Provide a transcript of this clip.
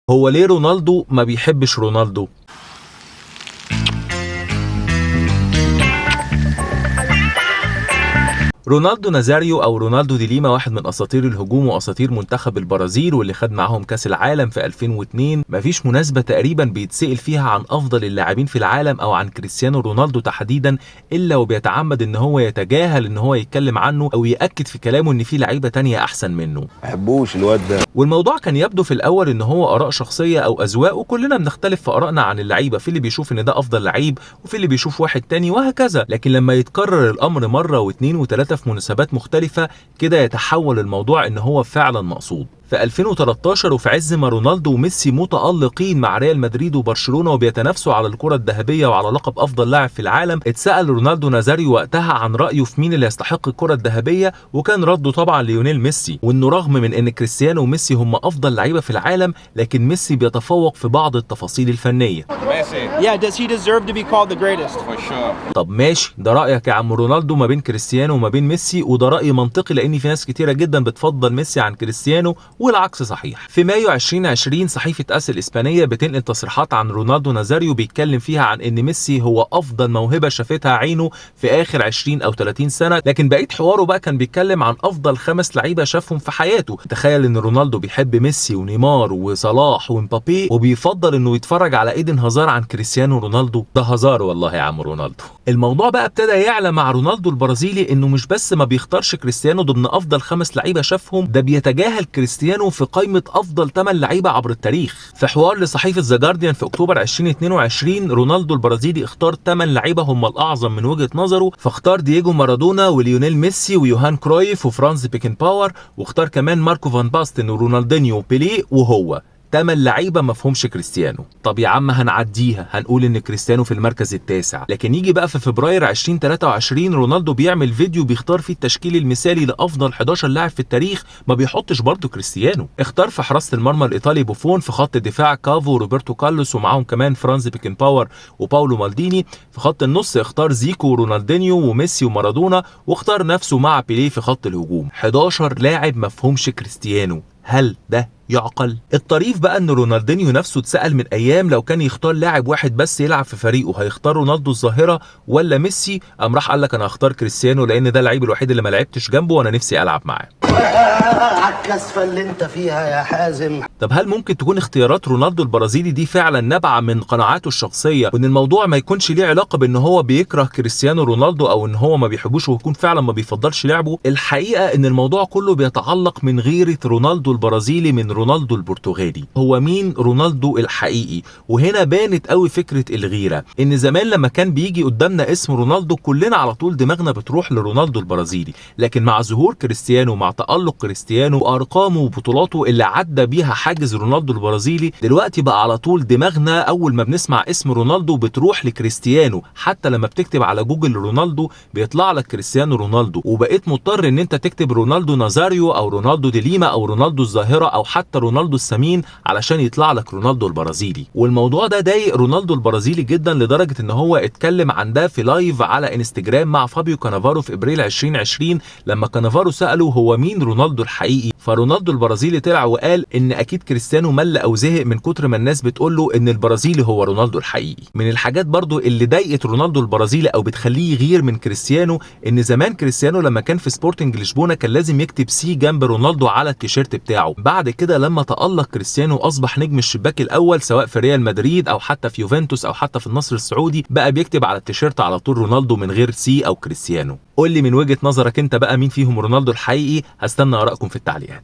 هو ليه رونالدو ما بيحبش رونالدو؟ رونالدو نازاريو او رونالدو دي ليما واحد من اساطير الهجوم واساطير منتخب البرازيل واللي خد معاهم كاس العالم في 2002. مفيش مناسبه تقريبا بيتسال فيها عن افضل اللاعبين في العالم او عن كريستيانو رونالدو تحديدا الا وبيتعمد ان هو يتجاهل ان هو يتكلم عنه او ياكد في كلامه ان في لعيبه تانية احسن منه. ما بحبوش الواد ده. والموضوع كان يبدو في الاول ان هو اراء شخصيه او اذواق، وكلنا بنختلف في ارائنا عن اللعيبه، في اللي بيشوف ان ده افضل لعيب وفي اللي بيشوف واحد تاني وهكذا. لكن لما يتكرر الامر مره واثنين وثلاثه في مناسبات مختلفه كده يتحول الموضوع ان هو فعلا مقصود. في 2013 وفي عز ما رونالدو وميسي متألقين مع ريال مدريد وبرشلونة وبيتنافسوا على الكرة الذهبية وعلى لقب أفضل لاعب في العالم، اتسأل رونالدو نازاريو وقتها عن رأيه في مين اللي يستحق الكرة الذهبية، وكان رده طبعا ليونيل ميسي، وإنه رغم من إن كريستيانو وميسي هم أفضل لعيبة في العالم لكن ميسي بيتفوق في بعض التفاصيل الفنية. Yeah, does he deserve to be called the greatest? For sure. طب ماشي، ده رأيك يا عم رونالدو ما بين كريستيانو وما بين ميسي، وده رأي منطقي لأن في ناس كتيرة جدا بتفضل ميسي عن كريستيانو والعكس صحيح. في مايو 2020 صحيفة آس الإسبانية بتنقل تصريحات عن رونالدو نازاريو بيتكلم فيها عن إن ميسي هو أفضل موهبة شافتها عينه في آخر 20 أو 30 سنة، لكن بقية حواره بقى كان بيتكلم عن أفضل 5 لعيبة شافهم في حياته. تخيل إن رونالدو بيحب ميسي ونيمار وصلاح ومبابي وبيفضل إنه يتفرج على إيدن هازار عن كريستيانو رونالدو. ده هزار والله يا عم رونالدو. الموضوع بقى ابتدى يعلى مع رونالدو البرازيلي انه مش بس ما بيختارش كريستيانو ضمن افضل 5 لعيبه شافهم، ده بيتجاهل كريستيانو في قائمه افضل 8 لعيبه عبر التاريخ. في حوار لصحيفه ذا جارديان في اكتوبر 2022 رونالدو البرازيلي اختار 8 لعيبه هم الاعظم من وجهه نظره، فاختار دييجو مارادونا وليونيل ميسي ويوهان كرويف وفرانز بيكن باور، واختار كمان ماركو فان باستن ورونالدينيو وبيليه وهو 8 لعيبه ما فيهمش كريستيانو. طب يا عم هنعديها، هنقول ان كريستيانو في المركز التاسع، لكن يجي بقى في فبراير 2023 رونالدو بيعمل فيديو بيختار فيه التشكيل المثالي لافضل 11 لاعب في التاريخ، ما بيحطش برضه كريستيانو. اختار في حراسه المرمى الايطالي بوفون، في خط الدفاع كافو وروبرتو كارلوس ومعاهم كمان فرانز بيكن باور وباولو مالديني، في خط النص اختار زيكو ورونالدينيو وميسي ومارادونا، واختار نفسه مع بيليه في خط الهجوم. 11 لاعب ما فيهمش كريستيانو، هل ده يعقل؟ الطريف بقى ان رونالدينيو نفسه اتسأل من ايام لو كان يختار لاعب واحد بس يلعب في فريقه هيختار رونالدو الظاهرة ولا ميسي، قام راح قال لك انا هختار كريستيانو لان ده اللعيب الوحيد اللي ما لعبتش جنبه وانا نفسي العب معاه. على الكسفه اللي انت فيها يا حازم. طب هل ممكن تكون اختيارات رونالدو البرازيلي دي فعلا نابعه من قناعاته الشخصيه وان الموضوع ما يكونش ليه علاقه بان هو بيكره كريستيانو رونالدو او ان هو ما بيحبوش ويكون فعلا ما بيفضلش لعبه؟ الحقيقه ان الموضوع كله بيتعلق من غيره رونالدو البرازيلي من رونالدو البرتغالي. هو مين رونالدو الحقيقي؟ وهنا بانت قوي فكره الغيره، ان زمان لما كان بيجي قدامنا اسم رونالدو كلنا على طول دماغنا بتروح لرونالدو البرازيلي، لكن مع ظهور كريستيانو مع تألق كريستيانو وارقامه وبطولاته اللي عدى بيها حاجز رونالدو البرازيلي، دلوقتي بقى على طول دماغنا اول ما بنسمع اسم رونالدو بتروح لكريستيانو. حتى لما بتكتب على جوجل رونالدو بيطلع لك كريستيانو رونالدو، وبقيت مضطر ان انت تكتب رونالدو نازاريو او رونالدو دي ليما او رونالدو الظاهره او حتى رونالدو السمين علشان يطلع لك رونالدو البرازيلي. والموضوع ده ضايق رونالدو البرازيلي جدا لدرجه ان هو اتكلم عن ده في لايف على انستجرام مع فابيو كانافارو في ابريل 2020 لما كانافارو ساله هو مين رونالدو الحقيقي، فرونالدو البرازيلي طلع وقال ان اكيد كريستيانو مل او زهق من كتر ما الناس بتقول له ان البرازيلي هو رونالدو الحقيقي. من الحاجات برضو اللي ضايقت رونالدو البرازيلي او بتخليه يغير من كريستيانو ان زمان كريستيانو لما كان في سبورتنج لشبونه كان لازم يكتب سي جنب رونالدو على التيشيرت بتاعه. بعد كده لما تألق كريستيانو اصبح نجم الشباك الاول سواء في ريال مدريد او حتى في يوفنتوس او حتى في النصر السعودي بقى بيكتب على التيشيرت على طول رونالدو من غير سي او كريستيانو. قول لي من وجهة نظرك انت بقى مين فيهم رونالدو الحقيقي؟ هستنى آرائكم في التعليقات.